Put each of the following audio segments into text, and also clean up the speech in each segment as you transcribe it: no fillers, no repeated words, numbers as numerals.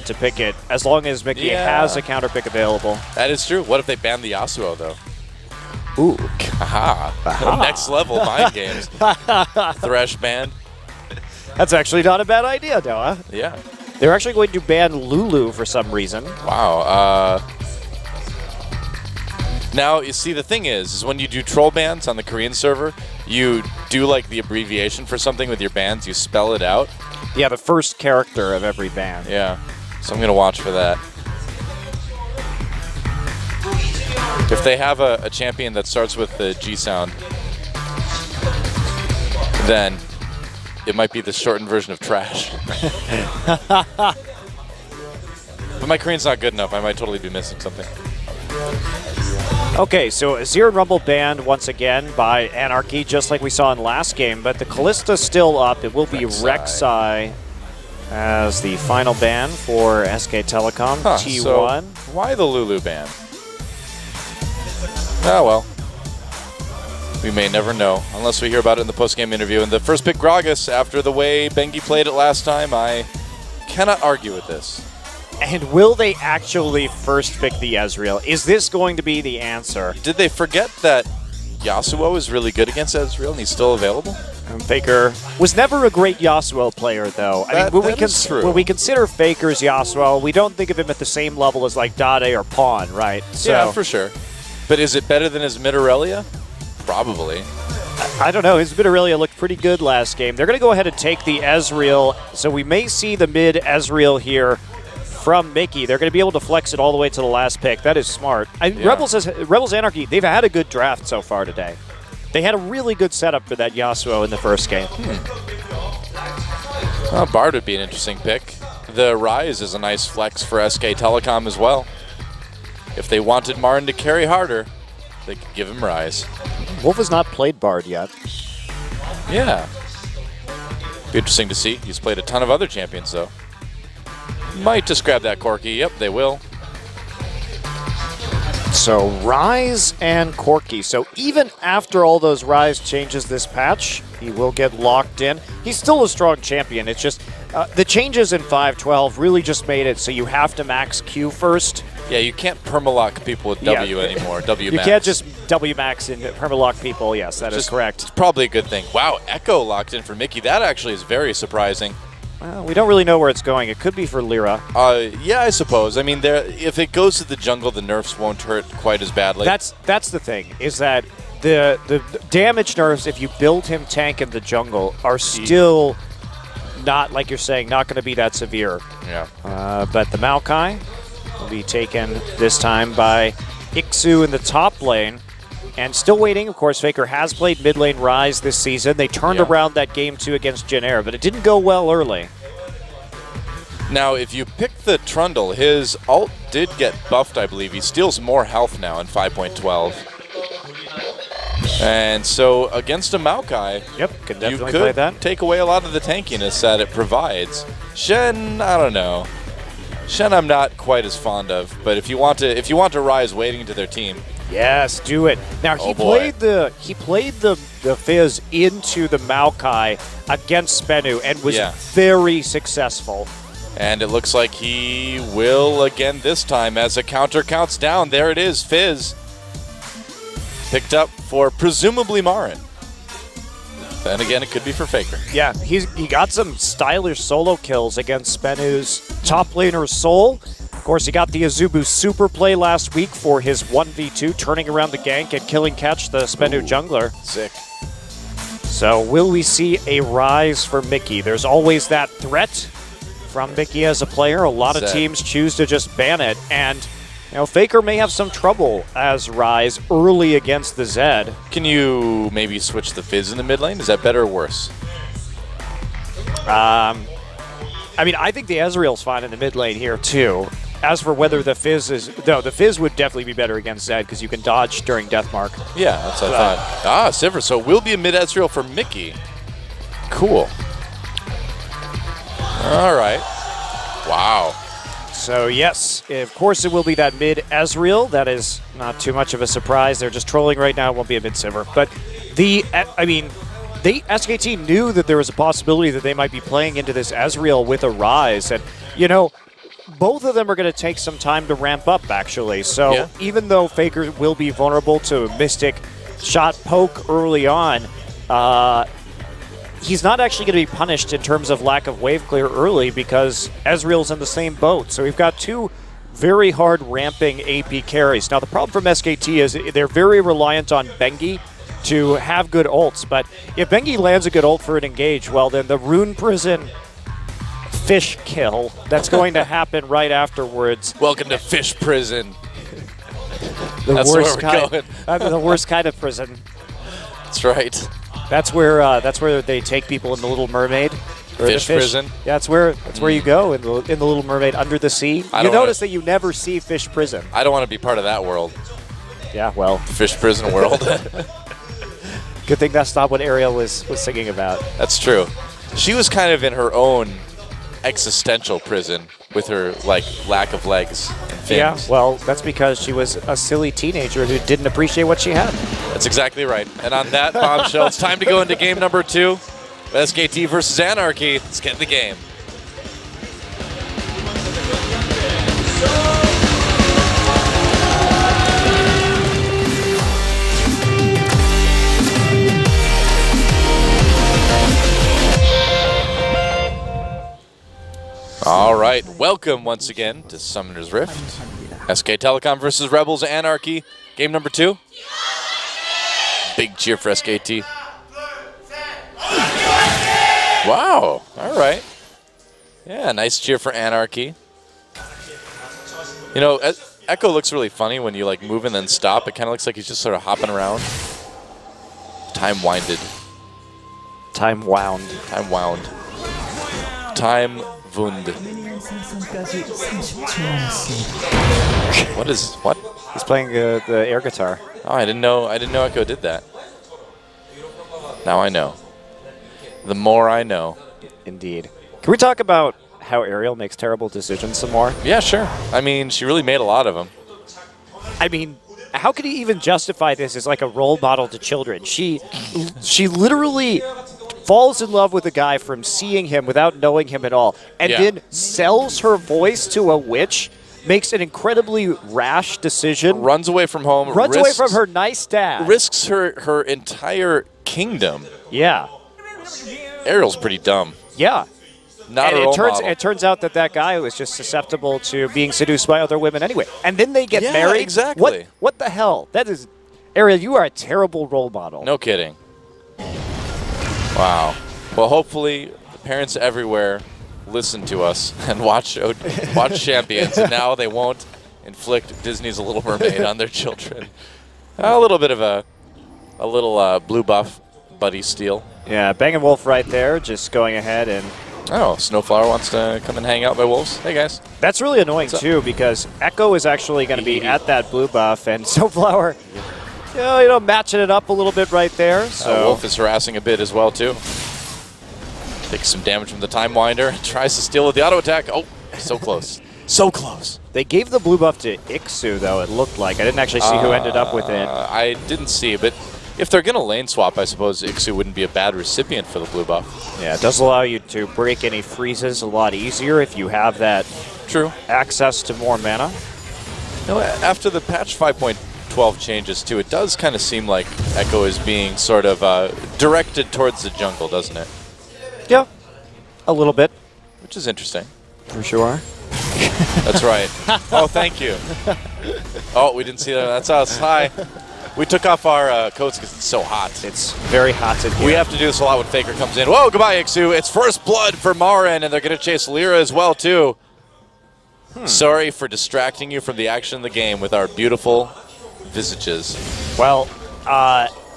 to pick it as long as Mickey has a counter pick available. That is true. What if they ban the Yasuo, though? Ooh. Aha. Next level mind games. Thresh banned. That's actually not a bad idea, Noah. Yeah. They're actually going to ban Lulu for some reason. Wow. Now, you see, the thing is when you do troll bans on the Korean server, you do like the abbreviation for something with your bans. You spell it out. Yeah, the first character of every ban. Yeah. So I'm going to watch for that. If they have a champion that starts with the G sound, then it might be the shortened version of trash. But my Korean's not good enough. I might totally be missing something. Okay, so Azir and Rumble banned once again by Anarchy, just like we saw in last game, but the Kallista's still up. It will be Rek'Sai as the final ban for SK Telecom, T1. So why the Lulu ban? Oh, well. We may never know, unless we hear about it in the post-game interview. And the first pick, Gragas, after the way Bengi played it last time, I cannot argue with this. And will they actually first pick the Ezreal? Is this going to be the answer? Did they forget that Yasuo is really good against Ezreal and he's still available? Faker was never a great Yasuo player, though. I mean, when we consider Faker's Yasuo, we don't think of him at the same level as like Dade or Pawn, right? So, yeah, for sure. But is it better than his mid Aurelia? Probably. I don't know. His mid Aurelia looked pretty good last game. They're going to go ahead and take the Ezreal, so we may see the mid Ezreal here from Mickey. They're going to be able to flex it all the way to the last pick. That is smart. Rebels Anarchy, they've had a good draft so far today. They had a really good setup for that Yasuo in the first game. Well, Bard would be an interesting pick. The Rise is a nice flex for SK Telecom as well. If they wanted Marin to carry harder, they could give him Rise. Wolf has not played Bard yet. Yeah. Be interesting to see. He's played a ton of other champions, though. Might just grab that Corki. Yep, they will. So Rise and Corki. So even after all those Rise changes this patch, he will get locked in. He's still a strong champion. It's just the changes in 5.12 really just made it so you have to max Q first. Yeah, you can't permalock people with W anymore. W You max. can't just W max and permalock people. Yes, that is correct. It's probably a good thing. Wow, Echo locked in for Mickey. That actually is very surprising. Well, we don't really know where it's going. It could be for Lyra. Yeah, I suppose. I mean, if it goes to the jungle, the nerfs won't hurt quite as badly. That's the thing, is that the damage nerfs, if you build him tank in the jungle, are still not, like you're saying, not going to be that severe. Yeah. But the Maokai will be taken this time by Ixu in the top lane. And still waiting. Of course, Faker has played mid lane Rise this season. They turned around that game 2 against Jin Air, but it didn't go well early. Now, if you pick the Trundle, his ult did get buffed, I believe. He steals more health now in 5.12. And so, against a Maokai, can definitely you play could that. Take away a lot of the tankiness that it provides. Shen, I don't know. Shen I'm not quite as fond of, but if you want to Rise waiting into their team, yes, do it. Now he played the Fizz into the Maokai against Spenu and was very successful. And it looks like he will again this time as a counter counts down. There it is, Fizz. Picked up for presumably Marin. Then again, it could be for Faker. Yeah, he got some stylish solo kills against Spenu's top laner Soul. Of course, he got the Azubu super play last week for his 1v2, turning around the gank and killing catch the Spenu jungler. Sick. So will we see a Rise for Mickey? There's always that threat from Mickey as a player. A lot of teams choose to just ban it, and Faker may have some trouble as Rise early against the Zed. Can you maybe switch the Fizz in the mid lane? Is that better or worse? I mean, I think the Ezreal's fine in the mid lane here, too. As for whether the Fizz is... No, the Fizz would definitely be better against Zed because you can dodge during Deathmark. Yeah, that's what I thought. Sivir. So it will be a mid Ezreal for Mickey. Cool. All right. Wow. So, yes, of course it will be that mid Ezreal. That is not too much of a surprise. They're just trolling right now. It won't be a mid Sivir. But SKT knew that there was a possibility that they might be playing into this Ezreal with a Rise. And, both of them are going to take some time to ramp up, actually. So even though Faker will be vulnerable to Mystic shot poke early on, he's not actually going to be punished in terms of lack of wave clear early because Ezreal's in the same boat. So we've got two very hard ramping AP carries. Now the problem from SKT is they're very reliant on Bengi to have good ults, but if Bengi lands a good ult for an engage, well then the Rune Prison fish kill that's going to happen right afterwards. Welcome to Fish Prison. That's the worst kind of prison. That's right. That's where they take people in the Little Mermaid. Fish prison. Yeah, that's where you go in the Little Mermaid under the sea. You notice that you never see Fish Prison. I don't want to be part of that world. Yeah, well, Fish Prison world. Good thing that's not what Ariel was singing about. That's true. She was kind of in her own existential prison with her lack of legs and fins. Yeah, well, that's because she was a silly teenager who didn't appreciate what she had. That's exactly right. And on that bombshell, it's time to go into game number 2. SKT versus Anarchy. Let's get in the game. All right, welcome once again to Summoner's Rift. SK Telecom versus Rebels Anarchy. Game number 2. Big cheer for SKT. Wow, all right. Yeah, nice cheer for Anarchy. You know, Echo looks really funny when you move and then stop. It kind of looks like he's just sort of hopping around. Time winded. Time wound. Time wound. Time wund. What? He's playing the air guitar. Oh, I didn't know Echo did that. Now I know. The more I know. Indeed. Can we talk about how Ariel makes terrible decisions some more? Yeah, sure. I mean, she really made a lot of them. I mean, how could he even justify this as like a role model to children? She literally falls in love with a guy from seeing him without knowing him at all, and then sells her voice to a witch, makes an incredibly rash decision. Runs away from home. Runs away from her nice dad. Risks her entire kingdom. Yeah. Ariel's pretty dumb. Yeah. Not a role model. It turns out that guy was just susceptible to being seduced by other women anyway. And then they get married. Exactly. What the hell? That is, Ariel, you are a terrible role model. No kidding. Wow. Well, hopefully the parents everywhere listen to us and watch Champions, and now they won't inflict Disney's Little Mermaid on their children. A little bit of a little blue buff buddy steal. Yeah, Bang & Wolf right there, just going ahead and... Oh, Snowflower wants to come and hang out by Wolves. Hey, guys. That's really annoying, too, because Echo is actually going to be at that blue buff, and Snowflower, you know, matching it up a little bit right there. So Wolf is harassing a bit as well, too. Takes some damage from the Time Winder. Tries to steal with the auto attack. Oh, so close. So close. They gave the blue buff to Ixu, though, it looked like. I didn't actually see who ended up with it. I didn't see, but if they're going to lane swap, I suppose Ixu wouldn't be a bad recipient for the blue buff. Yeah, it does allow you to break any freezes a lot easier if you have that access to more mana. You know, after the patch 5.12 changes, too, it does kind of seem like Echo is being sort of directed towards the jungle, doesn't it? Yeah, a little bit. Which is interesting. For sure. That's right. Oh, thank you. Oh, we didn't see that. That's us. Hi. We took off our coats because it's so hot. It's very hot in here. We have to do this a lot when Faker comes in. Whoa, goodbye, Ixu. It's first blood for Marin, and they're going to chase Lyra as well, too. Sorry for distracting you from the action of the game with our beautiful visages. Well,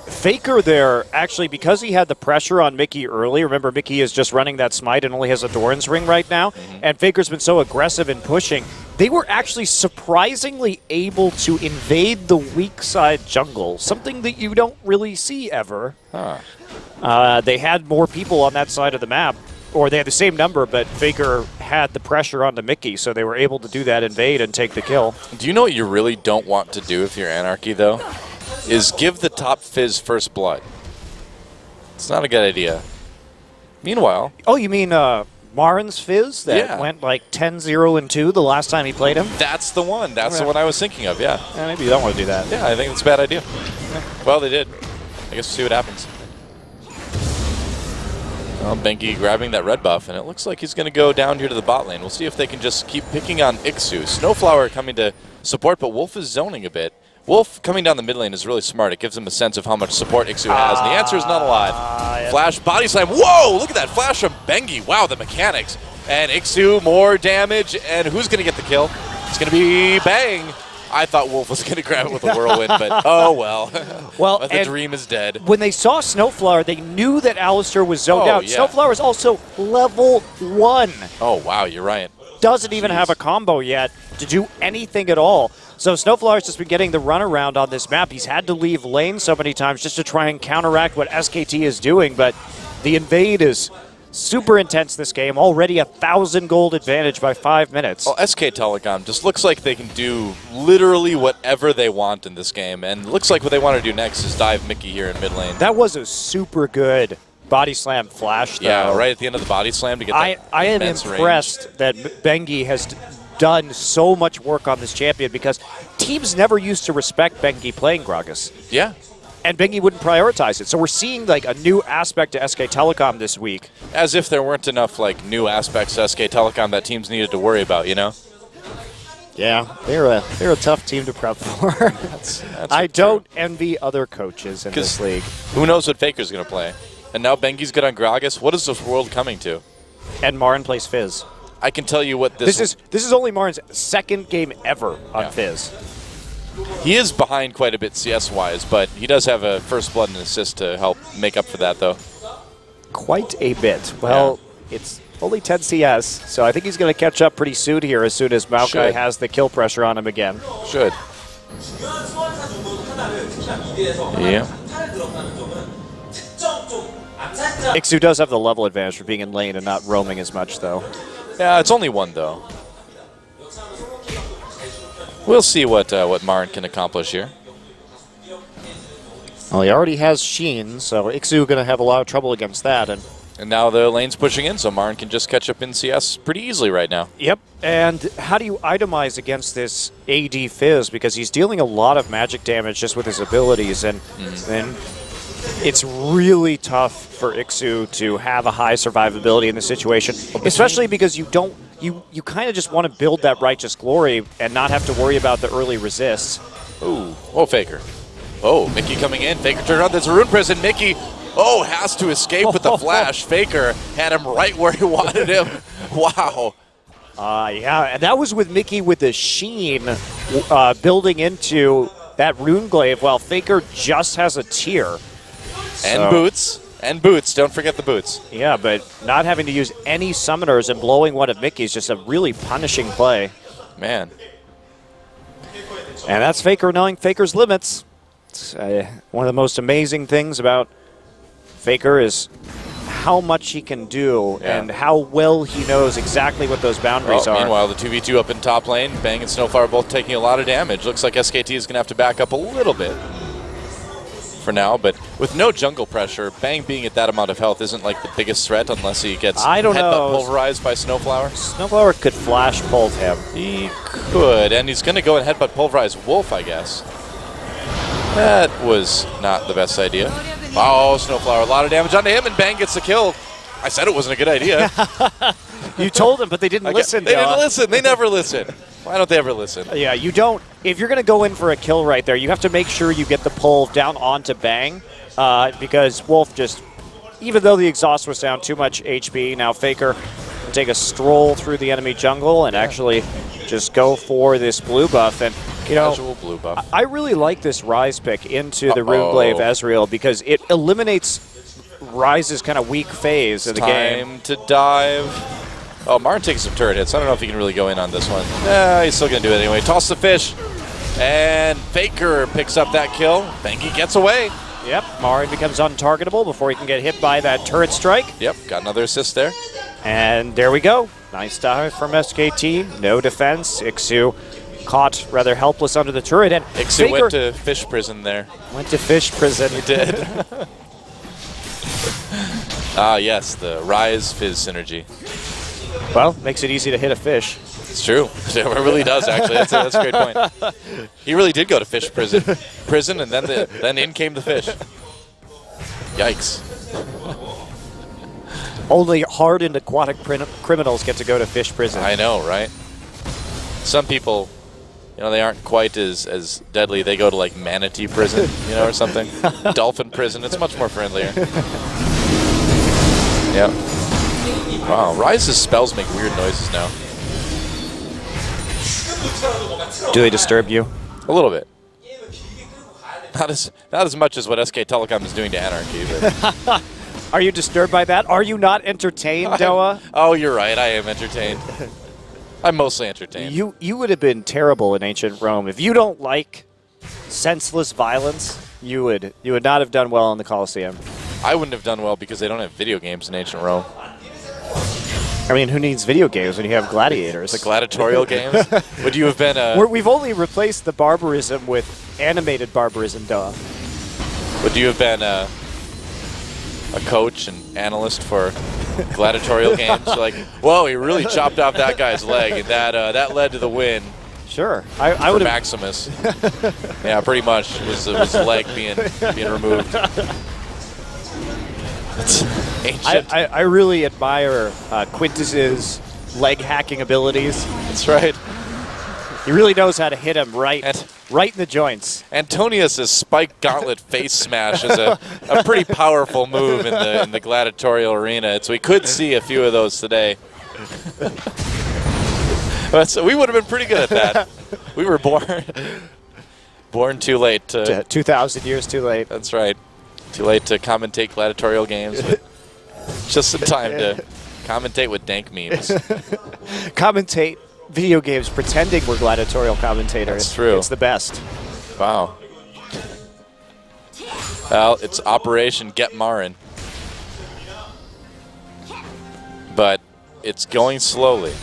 Faker there, actually, because he had the pressure on Mickey early, remember Mickey is just running that smite and only has a Doran's Ring right now, and Faker's been so aggressive in pushing, they were actually surprisingly able to invade the weak side jungle, something that you don't really see ever. They had more people on that side of the map, or they had the same number, but Faker had the pressure onto Mickey, so they were able to do that invade and take the kill. Do you know what you really don't want to do if you're Anarchy, though? Is give the top Fizz first blood. It's not a good idea. Meanwhile... Oh, you mean Marin's Fizz that went like 10-0-2 the last time he played him? That's the one. That's the one I was thinking of, yeah. Maybe you don't want to do that. Yeah, I think it's a bad idea. Yeah. Well, they did. I guess we'll see what happens. Well, Bengi grabbing that red buff, and it looks like he's going to go down here to the bot lane. We'll see if they can just keep picking on Ixu. Snowflower coming to support, but Wolf is zoning a bit. Wolf coming down the mid lane is really smart. It gives him a sense of how much support Ixu has, and the answer is not a lot. Flash, body slam. Whoa, look at that flash from Bengi. Wow, the mechanics. And Ixu, more damage, and who's going to get the kill? It's going to be Bang. I thought Wolf was going to grab it with a whirlwind, but oh well. Well, the dream is dead. When they saw Snowflower, they knew that Alistair was zoned out. Yeah. Snowflower is also level 1. Oh, wow, you're right. Doesn't even have a combo yet to do anything at all. So Snowflower's just been getting the runaround on this map. He's had to leave lane so many times just to try and counteract what SKT is doing, but the invade is super intense this game. Already 1,000 gold advantage by 5 minutes. Well, SK Telecom just looks like they can do literally whatever they want in this game, and looks like what they want to do next is dive Mickey here in mid lane. That was a super good body slam flash, though. Yeah, right at the end of the body slam to get that I am impressed range. that Bengi has done so much work on this champion because teams never used to respect Bengi playing Gragas. Yeah. And Bengi wouldn't prioritize it. So we're seeing like a new aspect to SK Telecom this week. As if there weren't enough like new aspects to SK Telecom that teams needed to worry about, you know? Yeah, they're a tough team to prep for. that's I don't envy other coaches in this league. Who knows what Faker's going to play? And now Bengi's good on Gragas. What is this world coming to? And Marin plays Fizz. I can tell you what this is only Marin's second game ever on Fizz. He is behind quite a bit CS-wise, but he does have a first blood and assist to help make up for that, though. Quite a bit. Well, it's only 10 CS, so I think he's going to catch up pretty soon here as soon as Maokai has the kill pressure on him again. Should. Yeah. Ixu does have the level advantage for being in lane and not roaming as much, though. Yeah, it's only one, though. We'll see what Marin can accomplish here. Well, he already has Sheen, so Ixu going to have a lot of trouble against that. And now the lane's pushing in, so Marin can just catch up in CS pretty easily right now. Yep. And how do you itemize against this AD Fizz? Because he's dealing a lot of magic damage just with his abilities, and it's really tough for Ixu to have a high survivability in this situation, especially because you kind of just want to build that Righteous Glory and not have to worry about the early resists. Ooh. Oh, Faker. Oh, Mickey coming in. Faker turned on. There's a Rune Prison. Mickey, has to escape with the flash. Faker had him right where he wanted him. Wow. Yeah, and that was with Mickey with the Sheen building into that Rune Glaive while Faker just has a tier. And boots. And boots. Don't forget the boots. Yeah, but not having to use any summoners and blowing one of Mickey's just a really punishing play. Man. And that's Faker knowing Faker's limits. It's, one of the most amazing things about Faker is how much he can do and how well he knows exactly what those boundaries are. Meanwhile, the 2v2 up in top lane. Bang and Snowflower both taking a lot of damage. Looks like SKT is going to have to back up a little bit for now, but with no jungle pressure, Bang being at that amount of health isn't like the biggest threat unless he gets headbutt pulverized by Snowflower. Snowflower could flash pulve him. He could, and he's going to go and headbutt pulverize Wolf, I guess. That was not the best idea. Oh, Snowflower, a lot of damage onto him, and Bang gets the kill. I said it wasn't a good idea. You told them, but they didn't listen. They didn't listen. They never listen. Why don't they ever listen? Yeah, you don't. If you're going to go in for a kill right there, you have to make sure you get the pull down onto Bang because Wolf just, even though the exhaust was down too much HP, now Faker can take a stroll through the enemy jungle and actually just go for this blue buff. And you know, blue buff. I really like this Rise pick into the Rune Glaive Ezreal because it eliminates Rise's kind of weak phase of the game. Time to dive. Oh, Marin takes some turret hits. I don't know if he can really go in on this one. He's still going to do it anyway. Toss the fish. And Faker picks up that kill. Bengi gets away. Yep, Marin becomes untargetable before he can get hit by that turret strike. Yep, got another assist there. And there we go. Nice dive from SKT. No defense. Ixu caught rather helpless under the turret. And Ixu went to fish prison there. Went to fish prison. He did. Yes, the Rise Fizz synergy. Well, makes it easy to hit a fish. It's true. It really does, actually. That's a great point. He really did go to fish prison, and then in came the fish. Yikes. Only hardened aquatic criminals get to go to fish prison. I know, right? Some people, you know, they aren't quite as deadly. They go to, like, manatee prison, you know, or something. Dolphin prison. It's much more friendlier. Yeah. Wow, Rise's spells make weird noises now. Do they disturb you? A little bit. Not as much as what SK Telecom is doing to Anarchy. But Are you disturbed by that? Are you not entertained, Doa? Oh, you're right. I am entertained. I'm mostly entertained. You would have been terrible in ancient Rome. If you don't like senseless violence, you would not have done well in the Colosseum. I wouldn't have done well because they don't have video games in ancient Rome. I mean, who needs video games when you have gladiators? The gladiatorial games? Would you have been We've only replaced the barbarism with animated barbarism, Doa. Would you have been a coach and analyst for gladiatorial games? Like, whoa, he really chopped off that guy's leg, and that led to the win. Sure, I would have. Maximus. Yeah, pretty much was the leg being removed. That's ancient. I really admire Quintus's leg hacking abilities. That's right. He really knows how to hit him right in the joints. Antonius's spike gauntlet face smash is a pretty powerful move in the gladiatorial arena. So we could see a few of those today. But so we would have been pretty good at that. We were born too late. 2,000 years too late. That's right. Too late to commentate gladiatorial games, but just in time to commentate with dank memes. Commentate video games pretending we're gladiatorial commentators. That's true. It's the best. Wow. Well, it's Operation Get Marin. But it's going slowly.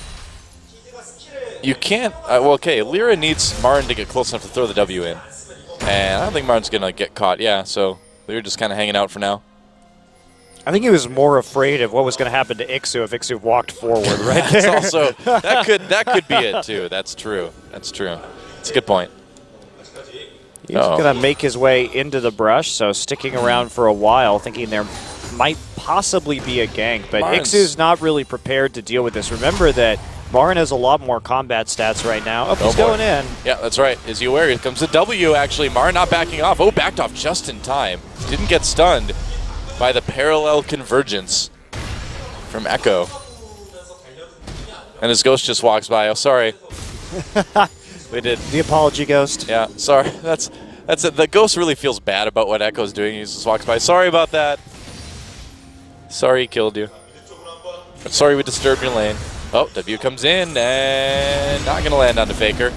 You can't... well, okay, Lyra needs Marin to get close enough to throw the W in. And I don't think Marin's going to get caught. Yeah, so Lyra just kind of hanging out for now. I think he was more afraid of what was going to happen to Ixu if Ixu walked forward, right? That's also... That could be it, too. That's true. That's true. It's a good point. He's going to make his way into the brush, so sticking around for a while, thinking there might possibly be a gank. But Ixu's not really prepared to deal with this. Remember that Marin has a lot more combat stats right now. Oh, he's going in. Yeah, that's right. Is he aware? Here comes the W, actually. Marin not backing off. Oh, backed off just in time. Didn't get stunned by the parallel convergence from Echo. And his ghost just walks by. Oh, sorry. We did. The apology ghost. Yeah, sorry. That's it. The ghost really feels bad about what Echo's doing. He just walks by. Sorry about that. Sorry he killed you. Sorry we disturbed your lane. Oh, W comes in and not going to land onto Faker.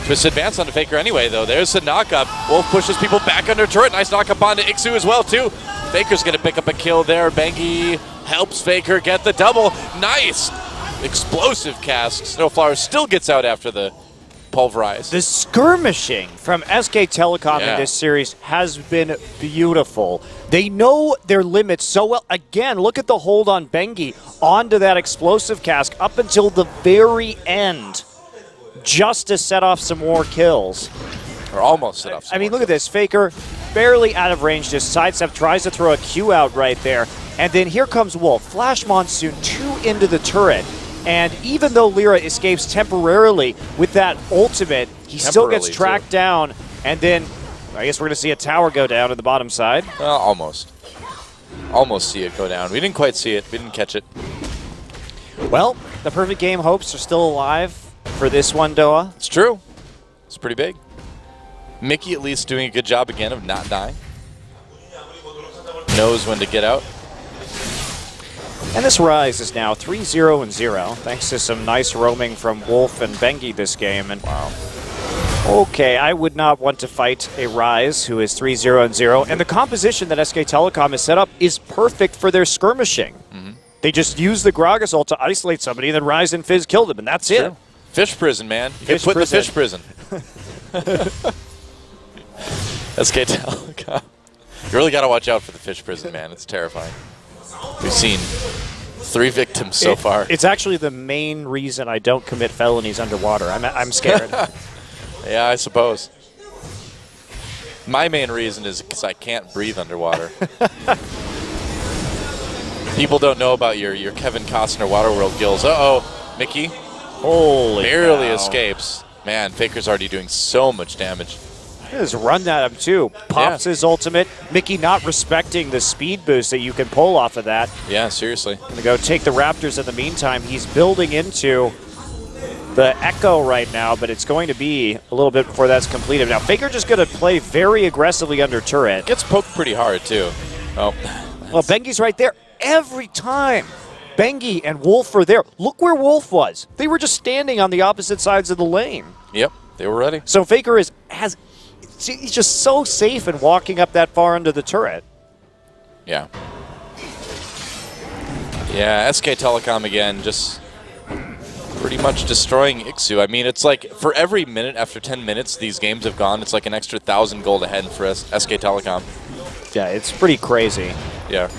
Twist advance onto Faker anyway, though. There's the knockup. Wolf pushes people back under turret. Nice knockup onto Ixu as well, too. Faker's going to pick up a kill there. Bengi helps Faker get the double. Nice! Explosive cast. Snowflower still gets out after the pulverize. The skirmishing from SK Telecom in this series has been beautiful. They know their limits so well. Again, look at the hold on Bengi onto that explosive cask up until the very end, just to set off some more kills. Or almost set off some look at this. Faker barely out of range, just sidestep, tries to throw a Q out right there. And then here comes Wolf. Flash Monsoon 2 into the turret. And even though Lyra escapes temporarily with that ultimate, he still gets tracked down. And then I guess we're going to see a tower go down to the bottom side. Well, almost. Almost see it go down. We didn't quite see it. We didn't catch it. Well, the perfect game hopes are still alive for this one, Doa. It's true. It's pretty big. Mickey at least doing a good job again of not dying. Knows when to get out. And this Rise is now 3-0-0, thanks to some nice roaming from Wolf and Bengi this game. And wow. Okay, I would not want to fight a Rise who is 3-0-0. And the composition that SK Telecom has set up is perfect for their skirmishing. They just use the Gragas ult to isolate somebody, and then Rise and Fizz killed him, and that's it. Fish prison, man. You get put in the fish prison. SK Telecom. You really got to watch out for the fish prison, man. It's terrifying. We've seen 3 victims so far. It's actually the main reason I don't commit felonies underwater. I'm scared. Yeah, I suppose. My main reason is because I can't breathe underwater. People don't know about your Kevin Costner Waterworld gills. Uh-oh, Mickey Holy barely cow. escapes. Man, Faker's already doing so much damage. Just run at him too. Pops his ultimate. Mickey not respecting the speed boost that you can pull off of that. Yeah, seriously. Gonna go take the Raptors in the meantime. He's building into the Echo right now, but it's going to be a little bit before that's completed. Now, Faker just gonna play very aggressively under turret. Gets poked pretty hard, too. Oh. Well, Bengi's right there. Every time Bengi and Wolf are there. Look where Wolf was. They were just standing on the opposite sides of the lane. Yep, they were ready. So Faker he's just so safe in walking up that far under the turret. Yeah. Yeah, SK Telecom again, just pretty much destroying Ixu. I mean, it's like for every minute after 10 minutes these games have gone, it's like an extra 1,000 gold ahead for SK Telecom. Yeah, it's pretty crazy. Yeah.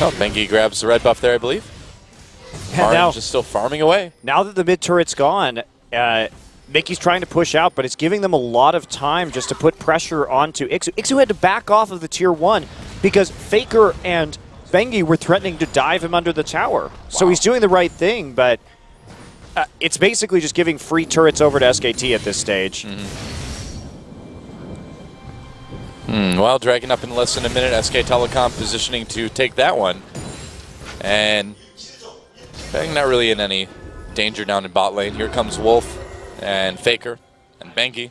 Well, Bengi grabs the red buff there, I believe. Yeah, now, just still farming away. Now that the mid turret's gone, Mickey's trying to push out, but it's giving them a lot of time just to put pressure onto Ixu. Ixu had to back off of the tier 1 because Faker and Bengi were threatening to dive him under the tower. Wow. So he's doing the right thing, but it's basically just giving free turrets over to SKT at this stage. Well, dragging up in less than a minute, SK Telecom positioning to take that one. And Bang not really in any danger down in bot lane. Here comes Wolf and Faker and Bengi.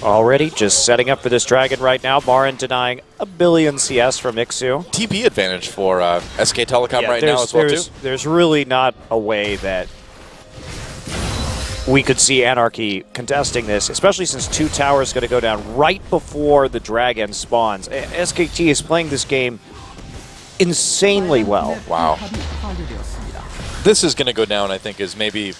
Already just setting up for this dragon right now. Marin denying a billion CS from Ixu. TP advantage for SK Telecom right now as well, too. There's really not a way that we could see Anarchy contesting this, especially since 2 towers going to go down right before the dragon spawns. SKT is playing this game insanely well. Wow. This is going to go down, I think, as maybe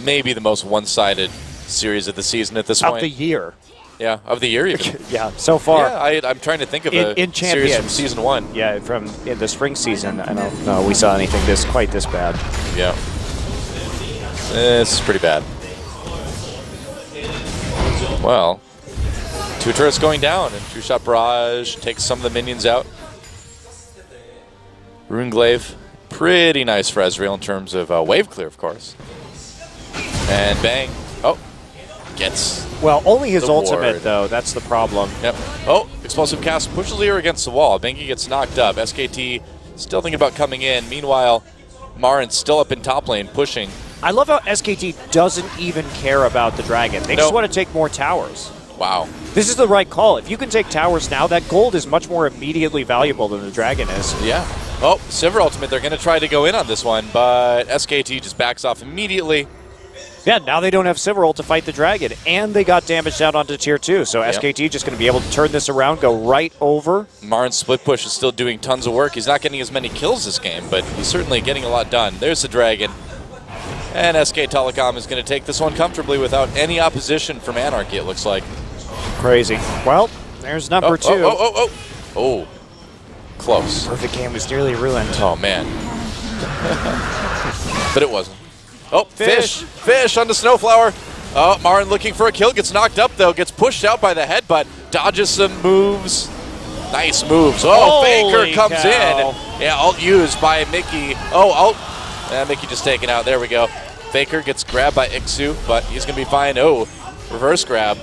the most one-sided series of the season at this point. Of the year. Yeah, of the year even. Yeah, so far. Yeah, I'm trying to think of a series from Season 1. Yeah, from in the spring season. I don't know we saw anything quite this bad. Yeah. This is pretty bad. Well, 2 turrets going down, and True Shot Barrage takes some of the minions out. Runeglaive, pretty nice for Ezreal in terms of wave clear, of course. And Bang. Oh, gets well, only his ultimate, ward. though. That's the problem. Yep. Oh, explosive cast pushes Lear against the wall. Bengi gets knocked up. SKT still thinking about coming in. Meanwhile, Marin's still up in top lane, pushing. I love how SKT doesn't even care about the dragon. They just want to take more towers. Wow. This is the right call. If you can take towers now, that gold is much more immediately valuable than the dragon is. Yeah. Oh, Sivir ultimate. They're going to try to go in on this one, but SKT just backs off immediately. Yeah, now they don't have Sivir ult to fight the dragon, and they got damaged out onto tier 2, so SKT just going to be able to turn this around, go right over. Marin's split push is still doing tons of work. He's not getting as many kills this game, but he's certainly getting a lot done. There's the dragon. And SK Telecom is going to take this one comfortably without any opposition from Anarchy, it looks like. Crazy. Well, there's number 2. Oh, close. Perfect game was nearly ruined. Oh, man. But it wasn't. Oh, fish on the Snowflower. Oh, Marin looking for a kill, gets knocked up though, gets pushed out by the headbutt, dodges some moves. Nice moves. Oh, Faker comes in. Yeah, ult used by Mickey. Oh, ult. Mickey just taken out. There we go. Faker gets grabbed by Ixu, but he's going to be fine. Oh, reverse grab.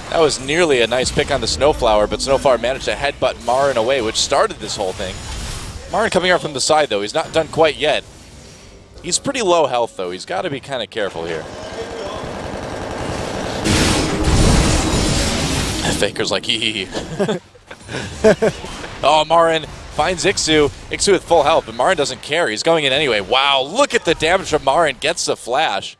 That was nearly a nice pick on the Snowflower, but Snowflower managed to headbutt Marin away, which started this whole thing. Marin coming out from the side, though. He's not done quite yet. He's pretty low health, though. He's got to be kind of careful here. Faker's like, hee hee. Oh, Marin finds Ixu. Ixu with full health, but Marin doesn't care. He's going in anyway. Wow, look at the damage from Marin. Gets the flash.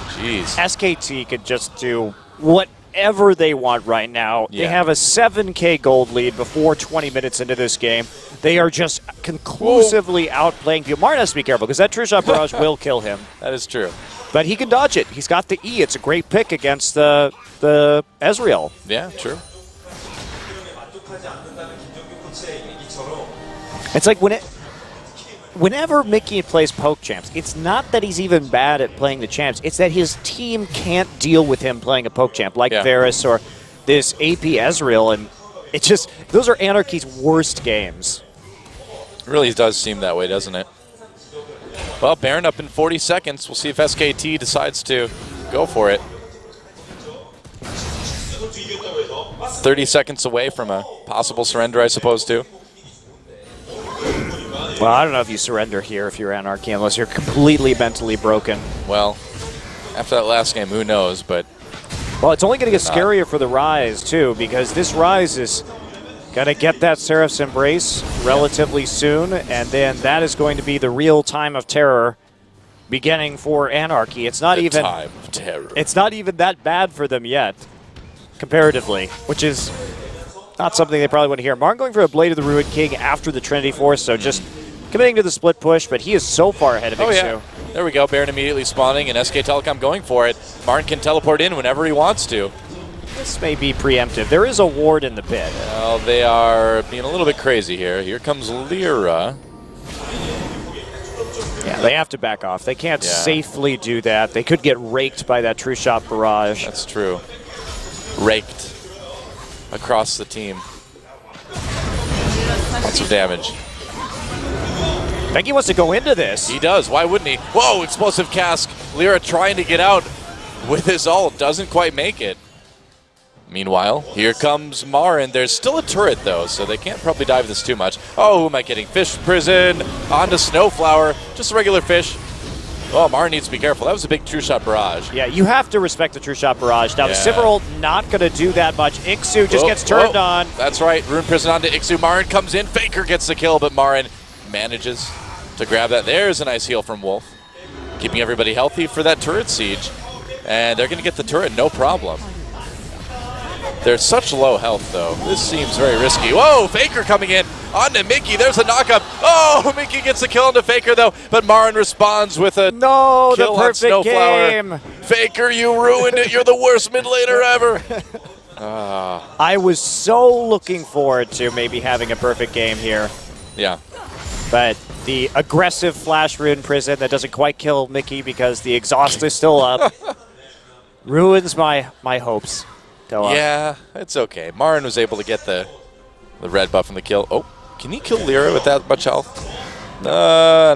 Jeez. SKT could just do whatever they want right now. Yeah. They have a 7K gold lead before 20 minutes into this game. They are just conclusively outplaying people. Marin has to be careful because that True Shot Barrage will kill him. That is true. But he can dodge it. He's got the E. It's a great pick against the Ezreal. Yeah, true. It's like whenever Mickey plays poke champs, it's not that he's even bad at playing the champs. It's that his team can't deal with him playing a poke champ like Varus or this AP Ezreal, and it just, those are Anarchy's worst games. It really does seem that way, doesn't it? Well, Baron up in 40 seconds. We'll see if SKT decides to go for it. 30 seconds away from a possible surrender, I suppose, too. Well, I don't know if you surrender here if you're Anarchy, unless you're completely mentally broken. Well, after that last game, who knows, but... Well, it's only going to get scarier for the Ryze, too, because this Ryze is going to get that Seraph's Embrace relatively soon, and then that is going to be the real time of terror beginning for Anarchy. It's not even time of terror. It's not even that bad for them yet, comparatively, which is not something they probably want to hear. Marn going for a Blade of the Ruined King after the Trinity Force, so just committing to the split push, but he is so far ahead of Ixu. Yeah. There we go. Baron immediately spawning, and SK Telecom going for it. Martin can teleport in whenever he wants to. This may be preemptive. There is a ward in the pit. Well, they are being a little bit crazy here. Here comes Lyra. Yeah, they have to back off. They can't safely do that. They could get raked by that True Shot barrage. That's true. Raked across the team. Lots of damage. Bengi wants to go into this. He does. Why wouldn't he? Whoa, explosive cask. Lyra trying to get out with his ult. Doesn't quite make it. Meanwhile, here comes Marin. There's still a turret, though, so they can't probably dive this too much. Oh, who am I kidding? Fish prison onto Snowflower. Just a regular fish. Oh, Marin needs to be careful. That was a big True Shot barrage. Yeah, you have to respect the True Shot barrage. Now, the Sivir ult not going to do that much. Ixu just gets turned on. That's right. Rune prison onto Ixu. Marin comes in. Faker gets the kill, but Marin manages to grab that. There's a nice heal from Wolf. Keeping everybody healthy for that turret siege. And they're going to get the turret, no problem. They're such low health, though. This seems very risky. Whoa, Faker coming in onto Mickey. There's a knockup. Oh, Mickey gets the kill onto Faker, though. But Marin responds with a kill the perfect on Snowflower. game. Faker, you ruined it. You're the worst mid laner ever. I was so looking forward to maybe having a perfect game here. Yeah. But the aggressive flash rune prison that doesn't quite kill Mickey because the exhaust is still up ruins my hopes. Yeah, it's okay. Marin was able to get the red buff and the kill. Oh, can he kill Lyra with that much health? Nah,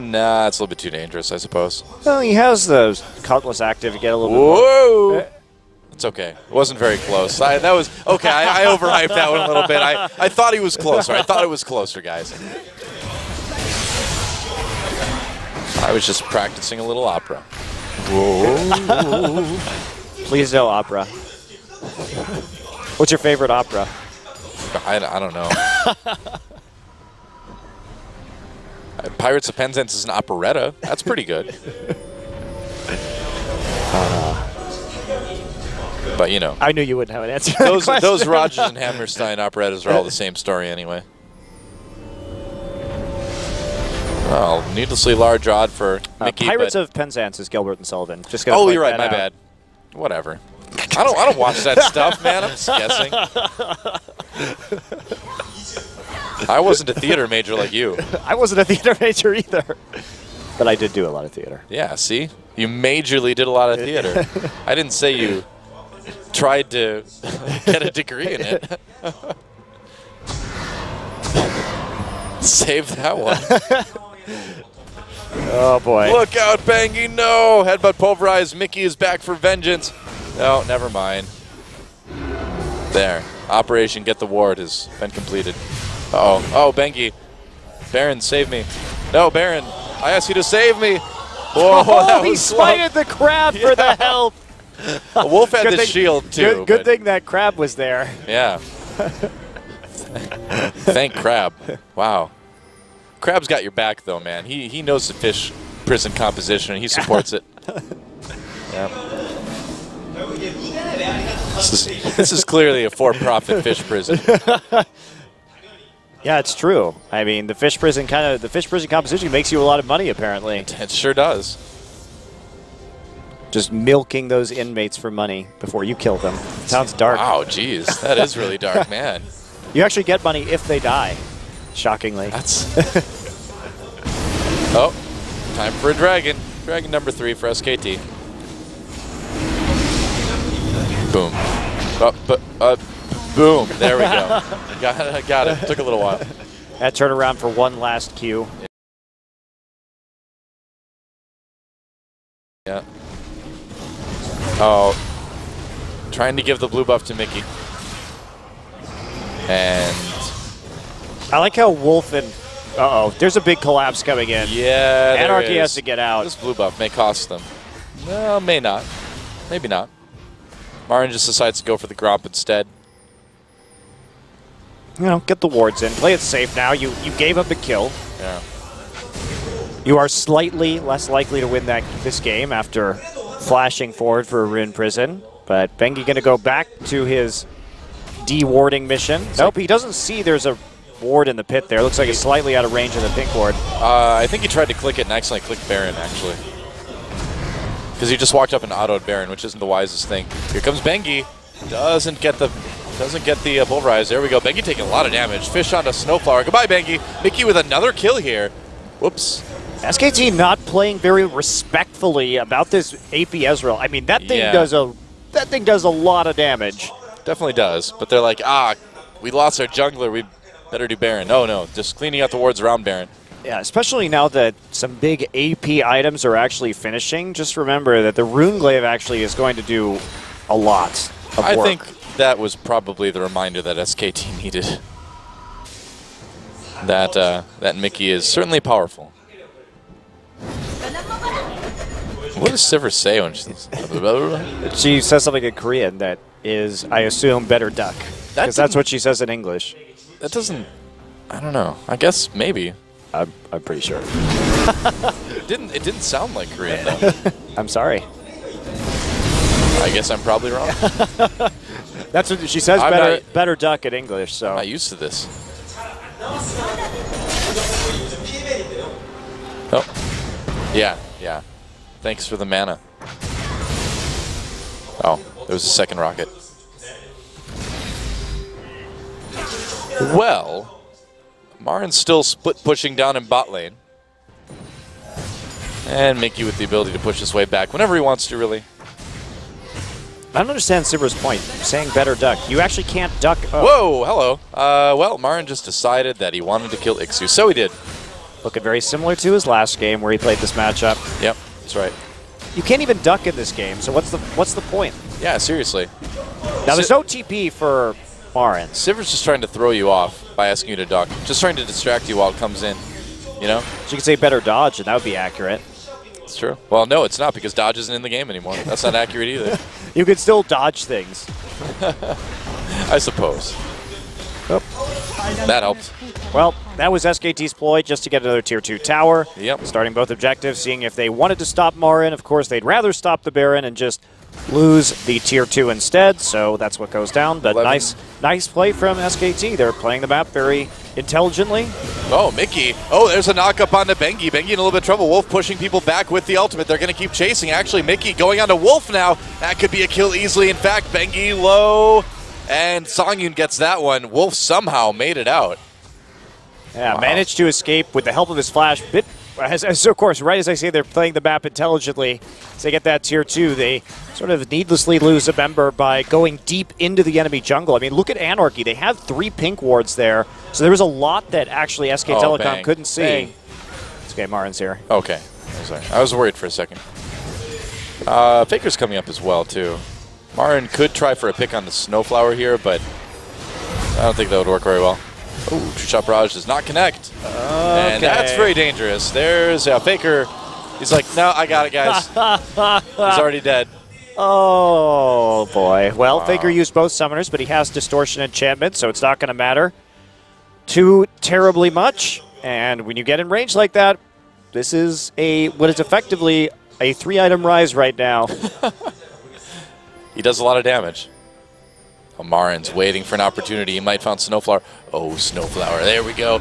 it's a little bit too dangerous, I suppose. Well, he has the Cutlass active to get a little bit more. It's okay. It wasn't very close. I overhyped that one a little bit. I thought he was closer. I thought it was closer, guys. I was just practicing a little opera. Whoa. Please no opera. What's your favorite opera? I don't know. Pirates of Penzance is an operetta. That's pretty good. But, you know. I knew you wouldn't have an answer to that those Rodgers and Hammerstein operettas are all the same story anyway. Well, needlessly large odd for Mickey. Pirates of Penzance is Gilbert and Sullivan. Just oh, you're right. My bad. Whatever. I don't watch that stuff, man. I'm just guessing. I wasn't a theater major like you. I wasn't a theater major either. But I did do a lot of theater. Yeah, see? You majorly did a lot of theater. I didn't say you tried to get a degree in it. Save that one. Oh, boy. Look out, Bangy. No. Headbutt pulverized. Mickey is back for vengeance. No, never mind. There. Operation Get the Ward has been completed. Uh-oh. Oh, Bengi. Baron, save me. No, Baron. I asked you to save me. Whoa, he spited the crab for the help. Wolf had the shield, too. Good thing that crab was there. Yeah. Thank Crab. Wow. Crab's got your back, though, man. He knows the fish prison composition, and he supports it. Yeah. This is clearly a for-profit fish prison. Yeah, it's true. I mean, the fish prison composition makes you a lot of money, apparently. It sure does. Just milking those inmates for money before you kill them. Sounds dark. Wow, geez, that is really dark, man. You actually get money if they die. shockingly. That's oh, time for a dragon. Dragon number 3 for SKT. Boom. Boom. There we go. Got it. Took a little while. That turned around for one last Q. Yeah. Oh. Trying to give the blue buff to Mickey. And I like how Wolf and... Uh-oh, there's a big collapse coming in. yeah, Anarchy has to get out. This blue buff may cost them. No, may not. Maybe not. Marin just decides to go for the Gromp instead. You know, get the wards in. Play it safe now. You gave up the kill. Yeah. You are slightly less likely to win this game after flashing forward for a Rune Prison. But Bengi going to go back to his de-warding mission. Nope, he doesn't see there's a ward in the pit there. Looks like it's slightly out of range of the pink ward. I think he tried to click it and accidentally clicked Baron, actually. Because he just walked up and autoed Baron, which isn't the wisest thing. Here comes Bengi. Doesn't get the bull rise. There we go. Bengi taking a lot of damage. Fish onto Snowflower. Goodbye, Bengi. Mickey with another kill here. Whoops. SKT not playing very respectfully about this AP Ezreal. I mean, that thing does a lot of damage. Definitely does. But they're like, we lost our jungler. We better do Baron. No, just cleaning out the wards around Baron. Yeah, especially now that some big AP items are actually finishing. Just remember that the Rune Glaive actually is going to do a lot of work. I think that was probably the reminder that SKT needed. That Mickey is certainly powerful. What does Sivir say when she's... She says something in Korean that is, I assume, better duck. Because that's what she says in English. That doesn't... I don't know. I guess maybe. I'm pretty sure. It didn't sound like Korean, though. I'm sorry. I guess I'm probably wrong. That's what she says, better duck in English, so... I'm not used to this. Oh. Yeah. Thanks for the mana. Oh, there was a second rocket. Well, Marin's still split pushing down in bot lane. And Mickey with the ability to push his way back whenever he wants to, really. I don't understand Sivir's point, saying better duck. You actually can't duck. Oh. Whoa, hello. Well, Marin just decided that he wanted to kill Ixu, so he did. Looking very similar to his last game where he played this matchup. Yep, that's right. You can't even duck in this game, so what's the point? Yeah, seriously. Now, there's no TP for Marin. Sivir's just trying to throw you off by asking you to duck. Just trying to distract you while it comes in, you know? She could say better dodge, and that would be accurate. It's true. Well, no, it's not, because dodge isn't in the game anymore. That's not accurate either. You could still dodge things. I suppose. Oh. That helped. Well, that was SKT's ploy just to get another Tier 2 tower. Yep. Starting both objectives, seeing if they wanted to stop Marin. Of course, they'd rather stop the Baron and just lose the Tier 2 instead, so that's what goes down. But nice play from SKT. They're playing the map very intelligently. Oh, Mickey. Oh, there's a knock-up onto Bengi. Bengi in a little bit of trouble. Wolf pushing people back with the ultimate. They're going to keep chasing. Actually, Mickey going on to Wolf now. That could be a kill easily. In fact, Bengi low, and Songyun gets that one. Wolf somehow made it out. Yeah, wow. Managed to escape with the help of his flash. So, of course, right as I say they're playing the map intelligently, as they get that Tier 2, they sort of needlessly lose a member by going deep into the enemy jungle. I mean, look at Anarchy. They had 3 pink wards there, so there was a lot that actually SK Telecom couldn't see. Bang. It's okay, Marin's here. Okay. Sorry. I was worried for a second. Faker's coming up as well, too. Marin could try for a pick on the Snowflower here, but I don't think that would work very well. Oh, True Shot Barrage does not connect. Okay. And that's very dangerous. There's Faker. He's like, no, I got it, guys. He's already dead. Oh, boy. Well, wow. Faker used both summoners, but he has Distortion Enchantment, so it's not going to matter too terribly much. And when you get in range like that, this is what is effectively a 3-item rise right now. He does a lot of damage. Oh, Marin's waiting for an opportunity. He might find Snowflower. Oh, Snowflower. There we go.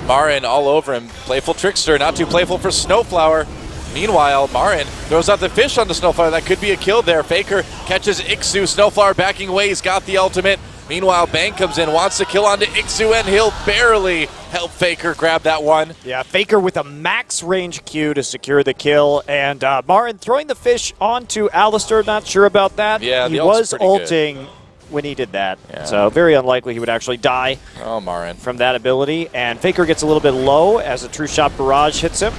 Marin all over him. Playful Trickster. Not too playful for Snowflower. Meanwhile, Marin throws out the fish on the Snowflower. That could be a kill there. Faker catches Ixu. Snowflower backing away. He's got the ultimate. Meanwhile, Bang comes in, wants to kill onto Ixu, and he'll barely help Faker grab that one. Yeah, Faker with a max range Q to secure the kill, and Marin throwing the fish onto Alistair, not sure about that. Yeah, he was ulting when he did that, so very unlikely he would actually die Marin. from that ability. And Faker gets a little bit low as a True Shot Barrage hits him.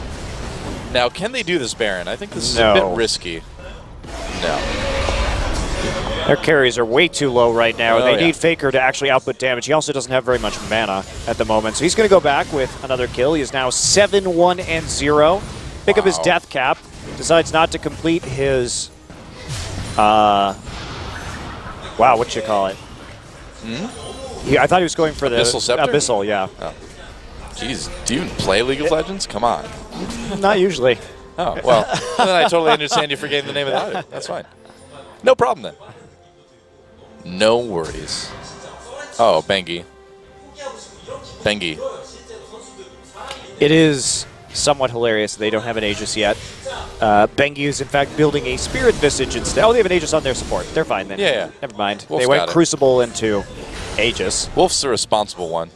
Now, can they do this Baron? I think this is a bit risky. No. Their carries are way too low right now. They need Faker to actually output damage. He also doesn't have very much mana at the moment. So he's going to go back with another kill. He is now 7-1-0. Pick up his death cap. Decides not to complete his... wow, what you call it? I thought he was going for the... Abyssal Scepter? Abyssal, yeah. Oh. Jeez, do you even play League of Legends? Come on. Not usually. Oh, well, then I totally understand you forgetting the name of the item. That's fine. No problem then. No worries. Oh, Bengi. Bengi. It is somewhat hilarious that they don't have an Aegis yet. Bengi is, in fact, building a Spirit Visage instead. Oh, they have an Aegis on their support. They're fine then. Yeah. Never mind. Wolf's they went Crucible into Aegis. Wolf's the responsible one.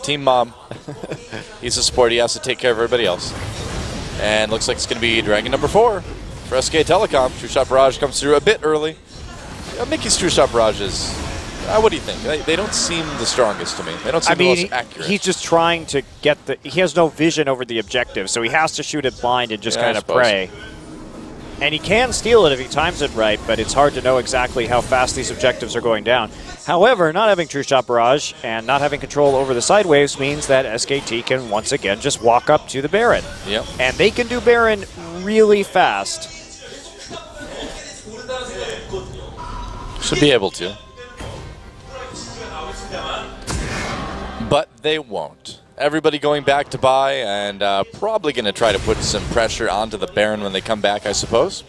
Team Mom. He's a support. He has to take care of everybody else. And looks like it's going to be Dragon number 4 for SK Telecom. True Shot Barrage comes through a bit early. Mickey's True Shot Barrage is... what do you think? They don't seem the strongest to me. They don't seem the most accurate. He's just trying to get the... He has no vision over the objective, so he has to shoot it blind and just kind of pray. And he can steal it if he times it right, but it's hard to know exactly how fast these objectives are going down. However, not having True Shot Barrage and not having control over the side waves means that SKT can once again just walk up to the Baron. Yep. And they can do Baron really fast. Should be able to. But they won't. Everybody going back to buy and probably going to try to put some pressure onto the Baron when they come back, I suppose.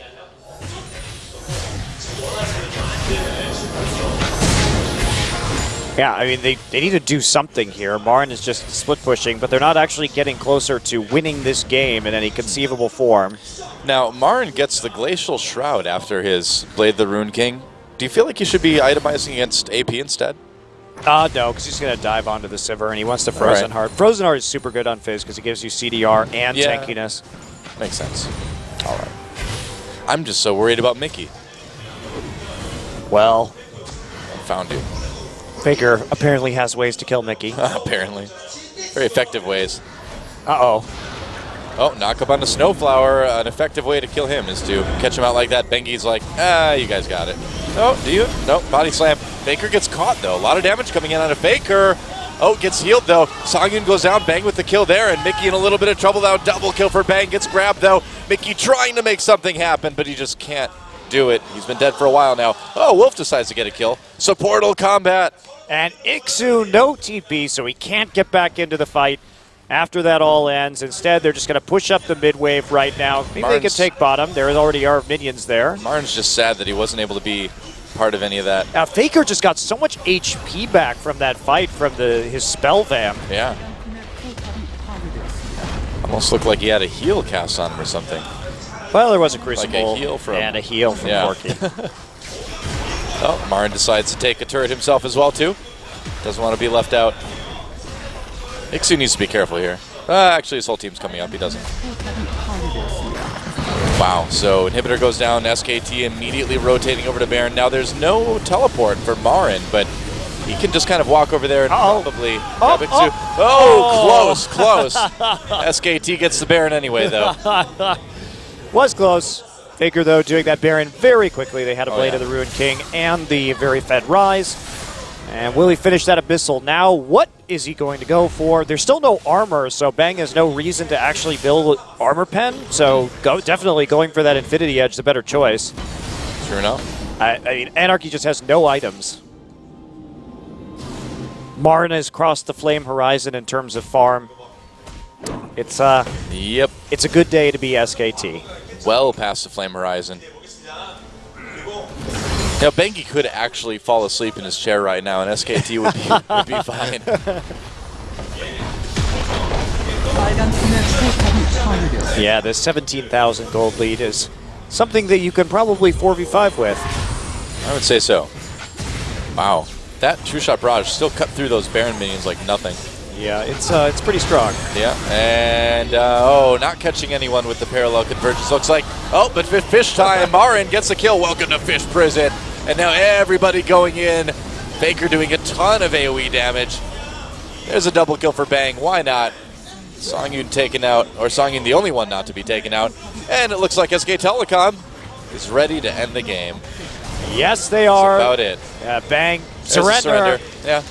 Yeah, I mean, they need to do something here. Marin is just split pushing, but they're not actually getting closer to winning this game in any conceivable form. Now, Marin gets the Glacial Shroud after his Blade the Rune King. Do you feel like you should be itemizing against AP instead? No, because he's going to dive onto the Sivir, and he wants the Frozen Heart. Frozen Heart is super good on Fizz because it gives you CDR and tankiness. Makes sense. All right. I'm just so worried about Mickey. Well, found you. Faker apparently has ways to kill Mickey. Apparently. Very effective ways. Uh-oh. Oh, knock up on the Snowflower. An effective way to kill him is to catch him out like that. Bengi's like, you guys got it. Oh, do you? No, body slam. Faker gets caught, though. A lot of damage coming in on a Faker. Oh, gets healed, though. Songyun goes down. Bang with the kill there, and Mickey in a little bit of trouble now. Double kill for Bang. Gets grabbed, though. Mickey trying to make something happen, but he just can't do it. He's been dead for a while now. Oh, Wolf decides to get a kill. Supportal combat. And Ixu, no TP, so he can't get back into the fight after that all ends. Instead, they're just going to push up the mid wave right now. Maybe they can take bottom. There already are minions there. Marin's just sad that he wasn't able to be part of any of that. Now, Faker just got so much HP back from that fight from his spell vamp. Yeah. Almost looked like he had a heal cast on him or something. Well, there was a Crucible like a heal from, and a heal from Corky. Oh, Marin decides to take a turret himself as well, too. Doesn't want to be left out. Ixu needs to be careful here. Actually, his whole team's coming up. He doesn't. Wow, so inhibitor goes down. SKT immediately rotating over to Baron. Now, there's no teleport for Marin, but he can just kind of walk over there and probably grab Ixu. Close. SKT gets the Baron anyway, though. Was close. Faker, though, doing that Baron very quickly. They had a Blade of the Ruined King and the very fed Rise. And will he finish that Abyssal? Now, what is he going to go for? There's still no armor, so Bang has no reason to actually build armor pen. So definitely going for that Infinity Edge is a better choice. Sure enough. I mean, Anarchy just has no items. Marin has crossed the flame horizon in terms of farm. It's it's a good day to be SKT. Well past the flame horizon. Now, Bengi could actually fall asleep in his chair right now, and SKT would be fine. Yeah, this 17,000 gold lead is something that you can probably 4v5 with. I would say so. Wow. That True Shot Barrage still cut through those Baron minions like nothing. Yeah, it's pretty strong. Yeah, and oh, not catching anyone with the parallel convergence. Looks like, oh, but fish time. Marin gets the kill. Welcome to Fish Prison. And now everybody going in. Faker doing a ton of AoE damage. There's a double kill for Bang. Why not? Songyun taken out, or Songyun the only one not to be taken out. And it looks like SK Telecom is ready to end the game. Yes, they are. That's about it. Bang. Surrender. Yeah,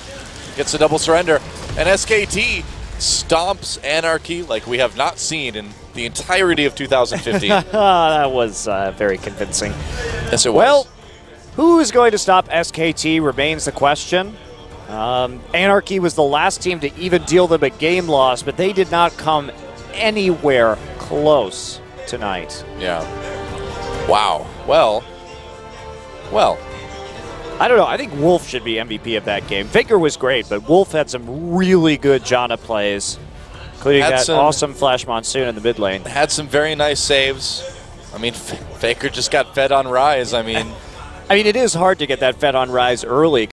gets a double surrender. And SKT stomps Anarchy like we have not seen in the entirety of 2015. That was very convincing. Yes, it was. Well, who is going to stop SKT remains the question. Anarchy was the last team to even deal them a game loss, but they did not come anywhere close tonight. Yeah. Wow. Well. I don't know. I think Wolf should be MVP of that game. Faker was great, but Wolf had some really good Janna plays, including that awesome Flash Monsoon in the mid lane. Had some very nice saves. I mean, Faker just got fed on Rise. I mean, it is hard to get that fed on Rise early.